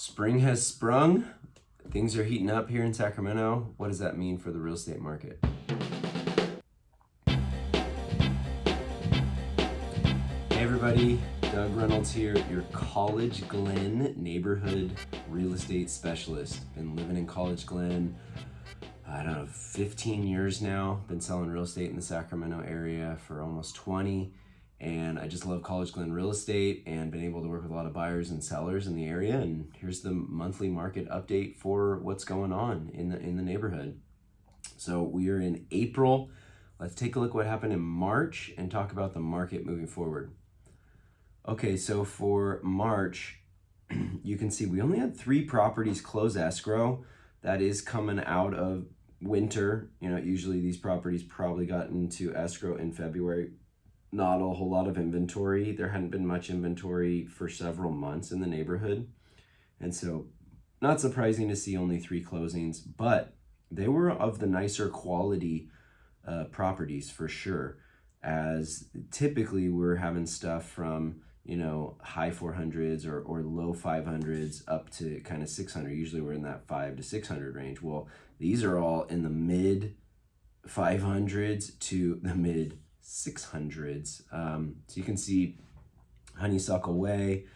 Spring has sprung. Things are heating up here in Sacramento. What does that mean for the real estate market? Hey everybody, Doug Reynolds here, your College-Glen neighborhood real estate specialist. Been living in College-Glen, I don't know, 15 years now. Been selling real estate in the Sacramento area for almost 20. And I just love College-Glen real estate and been able to work with a lot of buyers and sellers in the area. And here's the monthly market update for what's going on in the neighborhood. So we are in April. Let's take a look what happened in March and talk about the market moving forward. Okay, so for March, you can see we only had 3 properties close escrow. That is coming out of winter. You know, usually these properties probably got into escrow in February. Not a whole lot of inventory. There hadn't been much inventory for several months in the neighborhood. And so not surprising to see only 3 closings, but they were of the nicer quality properties for sure, as typically we're having stuff from, you know, high 400s or low 500s up to kind of 600. Usually we're in that 500 to 600 range. Well, these are all in the mid 500s to the mid 600s. So you can see Honeysuckle Way,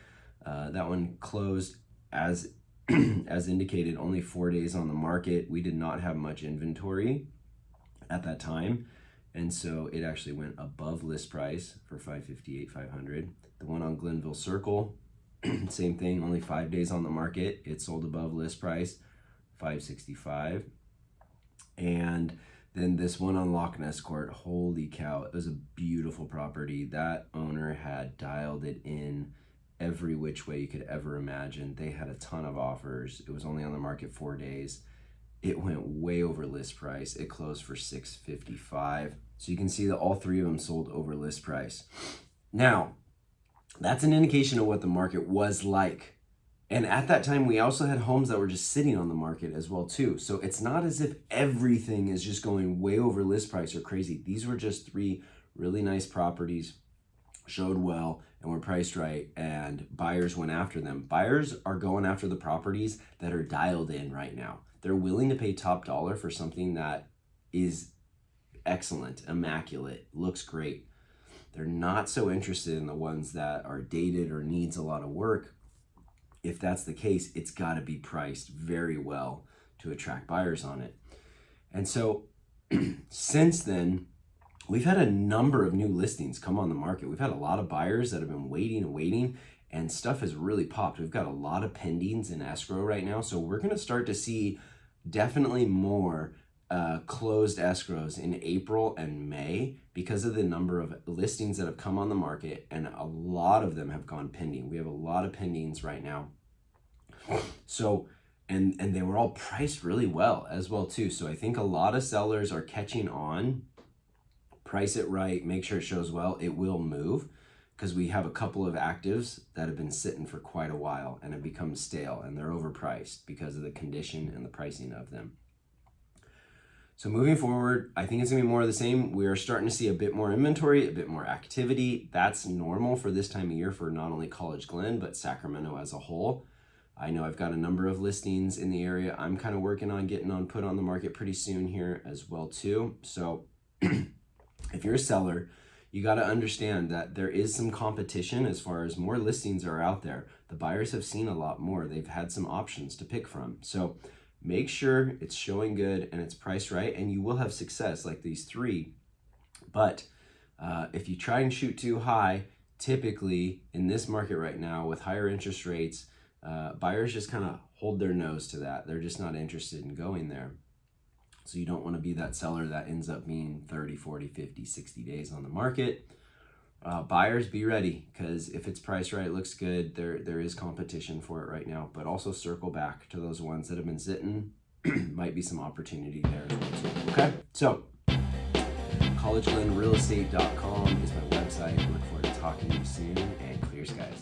that one closed as as indicated, only 4 days on the market. We did not have much inventory at that time, and so it actually went above list price for $558, $500. The one on Glenville Circle, same thing, only 5 days on the market. It sold above list price, $565. And then this one on Loch Ness Court, holy cow, it was a beautiful property. That owner had dialed it in every which way you could ever imagine. They had a ton of offers. It was only on the market 4 days. It went way over list price. It closed for $655. So you can see that all 3 of them sold over list price. Now, that's an indication of what the market was like. And at that time, we also had homes that were just sitting on the market as well too. So it's not as if everything is just going way over list price or crazy. These were just 3 really nice properties, showed well, and were priced right, and buyers went after them. Buyers are going after the properties that are dialed in right now. They're willing to pay top dollar for something that is excellent, immaculate, looks great. They're not so interested in the ones that are dated or needs a lot of work. If that's the case, it's got to be priced very well to attract buyers on it. And so since then, we've had a number of new listings come on the market. We've had a lot of buyers that have been waiting, and stuff has really popped. We've got a lot of pendings in escrow right now. So we're going to start to see definitely more closed escrows in April and May because of the number of listings that have come on the market, and a lot of them have gone pending. We have a lot of pendings right now. So, and they were all priced really well as well too. So I think a lot of sellers are catching on. Price it right, make sure it shows well. It will move because we have a couple of actives that have been sitting for quite a while and have become stale, and they're overpriced because of the condition and the pricing of them. So moving forward, I think it's gonna be more of the same. We are starting to see a bit more inventory, a bit more activity. That's normal for this time of year for not only College-Glen, but Sacramento as a whole. I know I've got a number of listings in the area. I'm kind of working on getting put on the market pretty soon here as well too. So if you're a seller, you got to understand that there is some competition as far as more listings are out there. The buyers have seen a lot more. They've had some options to pick from. So make sure it's showing good and it's priced right, and you will have success like these 3. But if you try and shoot too high, typically in this market right now with higher interest rates, buyers just kind of hold their nose to that. They're just not interested in going there. So you don't want to be that seller that ends up being 30, 40, 50, 60 days on the market. Buyers, be ready, because if it's priced right, it looks good, there is competition for it right now. But also circle back to those ones that have been sitting. Might be some opportunity there as well too. Okay, so collegeglenrealestate.com is my website. I look forward to talking to you soon, and clear skies.